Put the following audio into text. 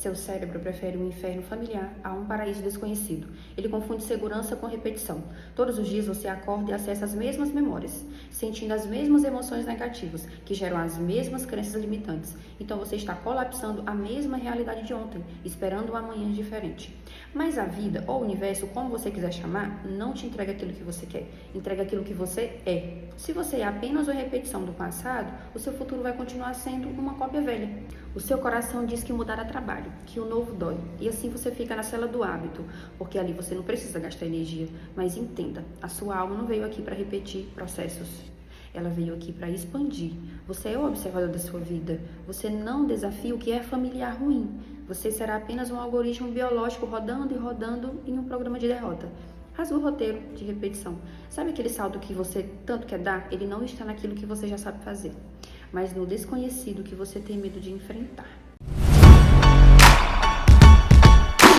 Seu cérebro prefere um inferno familiar a um paraíso desconhecido. Ele confunde segurança com repetição. Todos os dias você acorda e acessa as mesmas memórias, sentindo as mesmas emoções negativas, que geram as mesmas crenças limitantes. Então você está colapsando a mesma realidade de ontem, esperando um amanhã diferente. Mas a vida, ou o universo, como você quiser chamar, não te entrega aquilo que você quer, entrega aquilo que você é. Se você é apenas uma repetição do passado, o seu futuro vai continuar sendo uma cópia velha. O seu coração diz que mudar dá trabalho, que o novo dói, e assim você fica na cela do hábito, porque ali você não precisa gastar energia. Mas entenda, a sua alma não veio aqui para repetir processos. Ela veio aqui para expandir. Você é o observador da sua vida. Você não desafia o que é familiar ruim. Você será apenas um algoritmo biológico rodando e rodando em um programa de derrota. Rasga o roteiro de repetição. Sabe aquele salto que você tanto quer dar? Ele não está naquilo que você já sabe fazer, mas no desconhecido que você tem medo de enfrentar.